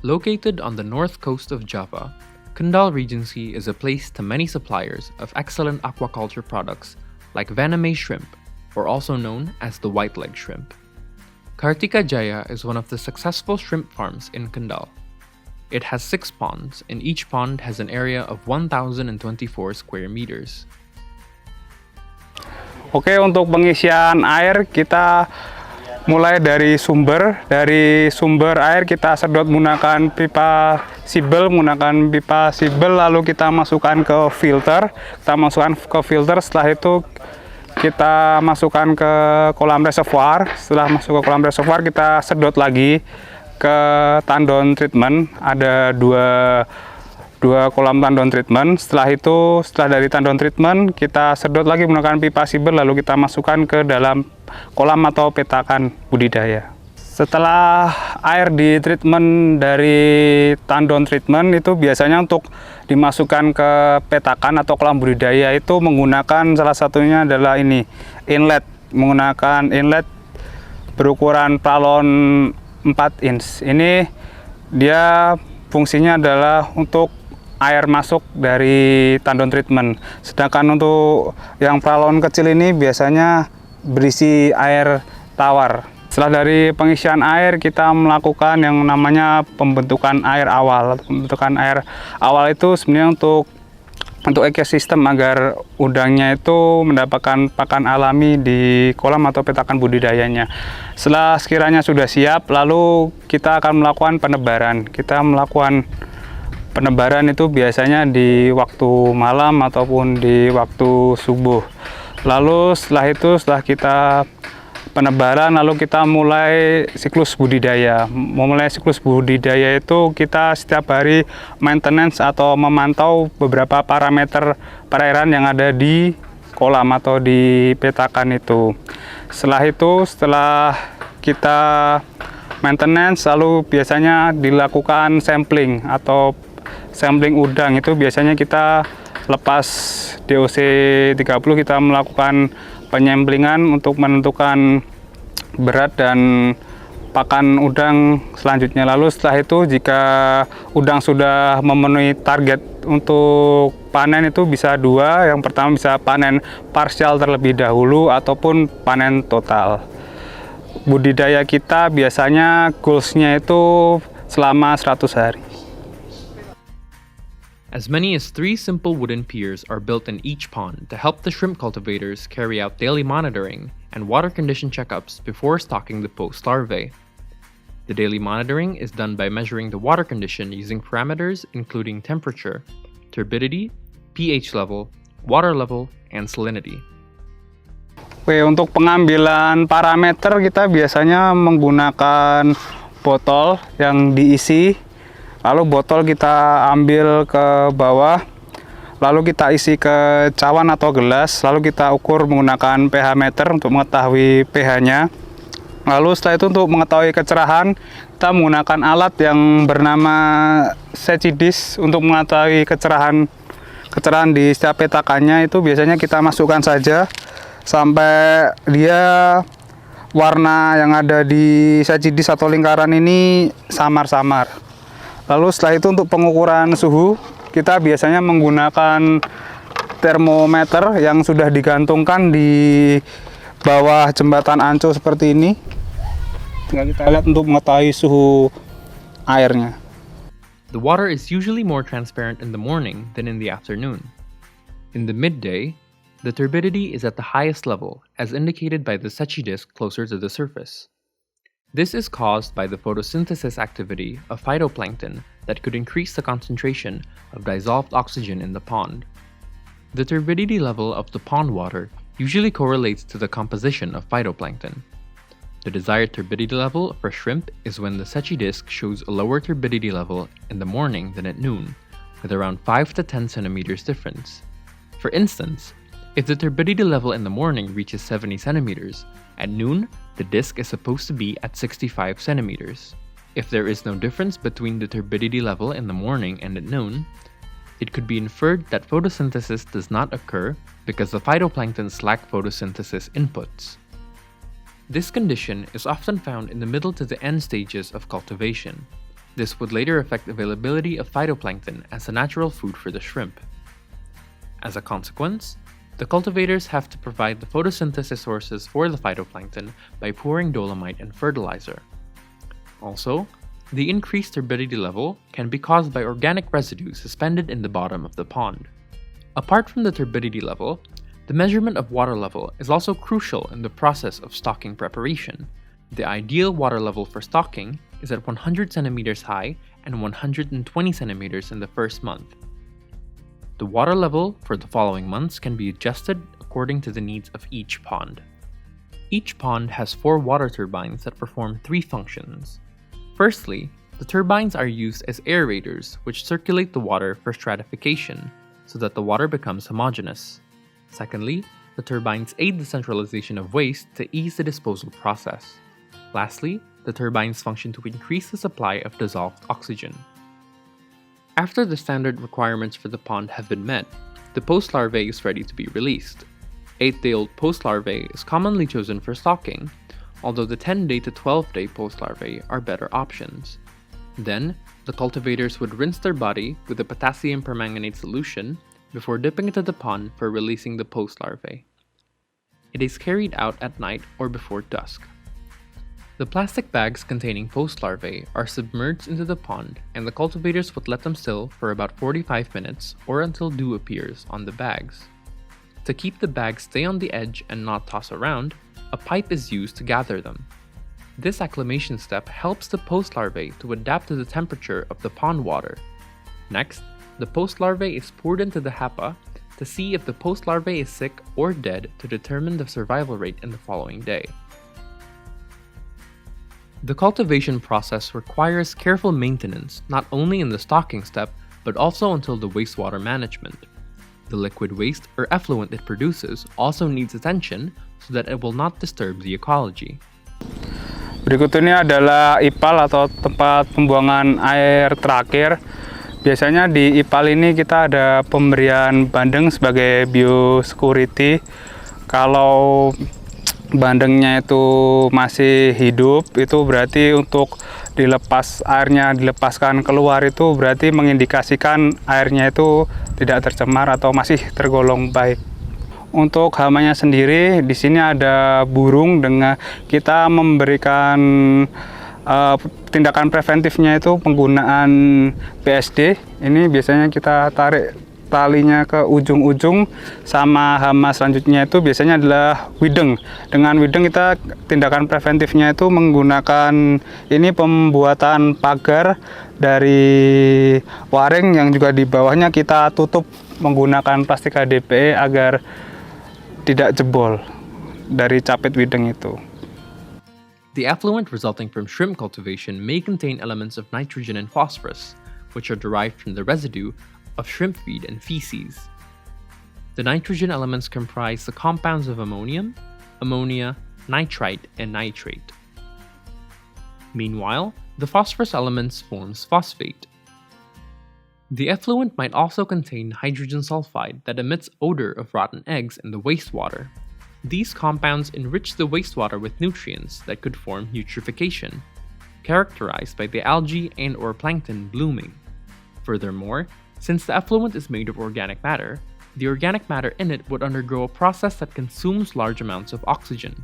Located on the north coast of Java, Kendal Regency is a place to many suppliers of excellent aquaculture products like Vaname shrimp, or also known as the white-leg shrimp. Kartika Jaya is one of the successful shrimp farms in Kendal. It has 6 ponds, and each pond has an area of 1,024 square meters. Oke, untuk pengisian air kita mulai dari sumber. Dari sumber air kita sedot menggunakan pipa sibel, lalu kita masukkan ke filter. Setelah itu kita masukkan ke kolam reservoir. Setelah masuk ke kolam reservoir, kita sedot lagi ke tandon treatment. Ada dua kolam tandon treatment. Setelah dari tandon treatment, kita sedot lagi menggunakan pipa sibel, lalu kita masukkan ke dalam kolam atau petakan budidaya. Setelah air di treatment dari tandon treatment itu biasanya untuk dimasukkan ke petakan atau kolam budidaya itu menggunakan salah satunya adalah ini inlet, menggunakan inlet berukuran pralon 4 inch. Ini dia fungsinya adalah untuk air masuk dari tandon treatment. Sedangkan untuk yang pralon kecil ini biasanya berisi air tawar. Setelah dari pengisian air, kita melakukan yang namanya pembentukan air awal. Pembentukan air awal itu sebenarnya untuk ekosistem agar udangnya itu mendapatkan pakan alami di kolam atau petakan budidayanya. Setelah sekiranya sudah siap, lalu kita akan melakukan penebaran. Kita melakukan penebaran itu biasanya di waktu malam ataupun di waktu subuh. Lalu setelah kita penebaran, lalu kita mulai siklus budidaya. Memulai siklus budidaya itu kita setiap hari maintenance atau memantau beberapa parameter perairan yang ada di kolam atau di petakan itu. Setelah kita maintenance, lalu biasanya dilakukan sampling atau sampling udang. Itu biasanya kita lepas DOC 30, kita melakukan penyamplingan untuk menentukan berat dan pakan udang selanjutnya. Lalu setelah itu jika udang sudah memenuhi target untuk panen itu bisa 2. Yang pertama bisa panen parsial terlebih dahulu ataupun panen total. Budidaya kita biasanya goals-nya itu selama 100 hari. As many as 3 simple wooden piers are built in each pond to help the shrimp cultivators carry out daily monitoring and water condition checkups before stocking the post larvae. The daily monitoring is done by measuring the water condition using parameters including temperature, turbidity, pH level, water level, and salinity. Oke, untuk pengambilan parameter kita biasanya menggunakan botol yang diisi. Lalu botol kita ambil ke bawah, lalu kita isi ke cawan atau gelas, lalu kita ukur menggunakan pH meter untuk mengetahui pH-nya. Lalu setelah itu untuk mengetahui kecerahan, kita menggunakan alat yang bernama SC-SOBA untuk mengetahui kecerahan di setiap petakannya. Itu biasanya kita masukkan saja sampai dia warna yang ada di SC-SOBA atau lingkaran ini samar-samar. Lalu setelah itu untuk pengukuran suhu, kita biasanya menggunakan termometer yang sudah digantungkan di bawah jembatan Anco seperti ini. Tinggal kita lihat untuk mengetahui suhu airnya. The water is usually more transparent in the morning than in the afternoon. In the midday, the turbidity is at the highest level, as indicated by the Secchi disk closer to the surface. This is caused by the photosynthesis activity of phytoplankton that could increase the concentration of dissolved oxygen in the pond. The turbidity level of the pond water usually correlates to the composition of phytoplankton. The desired turbidity level for shrimp is when the Secchi disk shows a lower turbidity level in the morning than at noon, with around 5 to 10 centimeters difference. For instance, if the turbidity level in the morning reaches 70 centimeters, at noon, the disk is supposed to be at 65 centimeters. If there is no difference between the turbidity level in the morning and at noon, it could be inferred that photosynthesis does not occur because the phytoplanktons lack photosynthesis inputs. This condition is often found in the middle to the end stages of cultivation. This would later affect availability of phytoplankton as a natural food for the shrimp. As a consequence, the cultivators have to provide the photosynthesis sources for the phytoplankton by pouring dolomite and fertilizer. Also, the increased turbidity level can be caused by organic residue suspended in the bottom of the pond. Apart from the turbidity level, the measurement of water level is also crucial in the process of stocking preparation. The ideal water level for stocking is at 100 centimeters high and 120 centimeters in the first month. The water level for the following months can be adjusted according to the needs of each pond. Each pond has 4 water turbines that perform 3 functions. Firstly, the turbines are used as aerators, which circulate the water for stratification, so that the water becomes homogeneous. Secondly, the turbines aid the centralization of waste to ease the disposal process. Lastly, the turbines function to increase the supply of dissolved oxygen. After the standard requirements for the pond have been met, the post larvae is ready to be released. 8-day-old post larvae is commonly chosen for stocking, although the 10-day to 12-day post larvae are better options. Then, the cultivators would rinse their body with a potassium permanganate solution before dipping into the pond for releasing the post larvae. It is carried out at night or before dusk. The plastic bags containing post larvae are submerged into the pond, and the cultivators would let them still for about 45 minutes or until dew appears on the bags. To keep the bags stay on the edge and not toss around, a pipe is used to gather them. This acclimation step helps the post larvae to adapt to the temperature of the pond water. Next, the post larvae is poured into the hapa to see if the post larvae is sick or dead to determine the survival rate in the following day. The cultivation process requires careful maintenance not only in the stocking step but also until the wastewater management. The liquid waste or effluent it produces also needs attention so that it will not disturb the ecology. Berikut ini adalah IPAL atau tempat pembuangan air terakhir. Biasanya di IPAL ini kita ada pemberian bandeng sebagai biosecurity. Kalau bandengnya itu masih hidup, itu berarti untuk dilepaskan keluar itu berarti mengindikasikan airnya itu tidak tercemar atau masih tergolong baik. Untuk hamanya sendiri, di sini ada burung dengan kita memberikan tindakan preventifnya itu penggunaan PSD. Ini biasanya kita tarik talinya ke ujung-ujung, sama hama selanjutnya itu biasanya adalah wideng. Dengan wideng kita tindakan preventifnya itu menggunakan ini pembuatan pagar dari waring yang juga di bawahnya kita tutup menggunakan plastik HDPE agar tidak jebol dari capit wideng itu. The effluent resulting from shrimp cultivation may contain elements of nitrogen and phosphorus, which are derived from the residue of shrimp feed and feces. The nitrogen elements comprise the compounds of ammonium, ammonia, nitrite, and nitrate. Meanwhile, the phosphorus elements forms phosphate. The effluent might also contain hydrogen sulfide that emits odor of rotten eggs in the wastewater. These compounds enrich the wastewater with nutrients that could form eutrophication, characterized by the algae and/or plankton blooming. Furthermore, since the effluent is made of organic matter, the organic matter in it would undergo a process that consumes large amounts of oxygen.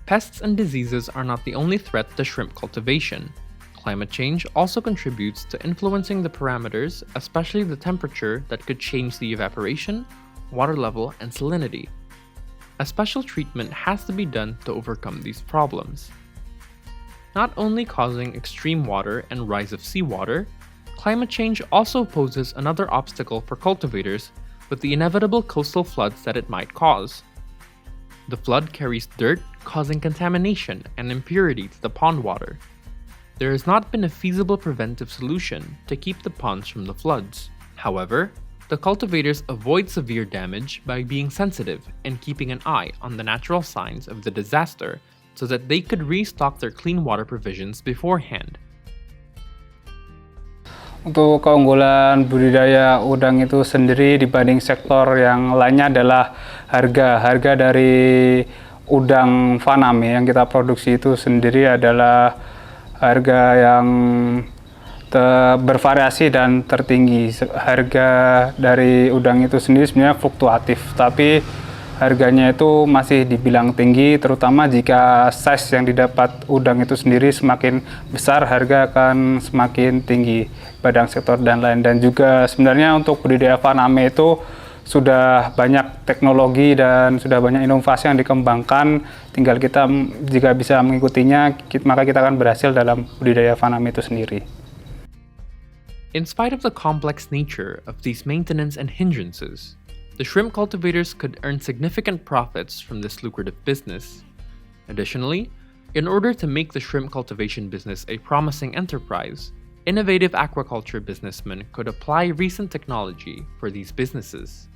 Pests and diseases are not the only threat to shrimp cultivation. Climate change also contributes to influencing the parameters, especially the temperature that could change the evaporation, water level, and salinity. A special treatment has to be done to overcome these problems. Not only causing extreme water and rise of seawater, climate change also poses another obstacle for cultivators with the inevitable coastal floods that it might cause. The flood carries dirt, causing contamination and impurity to the pond water. There has not been a feasible preventive solution to keep the ponds from the floods. However, the cultivators avoid severe damage by being sensitive and keeping an eye on the natural signs of the disaster so that they could restock their clean water provisions beforehand. Untuk keunggulan budidaya udang itu sendiri dibanding sektor yang lainnya adalah harga dari udang faname yang kita produksi itu sendiri adalah harga yang bervariasi dan tertinggi. Harga dari udang itu sendiri sebenarnya fluktuatif, tapi harganya itu masih dibilang tinggi, terutama jika size yang didapat udang itu sendiri semakin besar, harga akan semakin tinggi, badang sektor dan lain. Dan juga sebenarnya untuk budidaya faname itu sudah banyak teknologi dan sudah banyak inovasi yang dikembangkan, tinggal kita jika bisa mengikutinya, maka kita akan berhasil dalam budidaya faname itu sendiri. In spite of the complex nature of these maintenance and hindrances, the shrimp cultivators could earn significant profits from this lucrative business. Additionally, in order to make the shrimp cultivation business a promising enterprise, innovative aquaculture businessmen could apply recent technology for these businesses.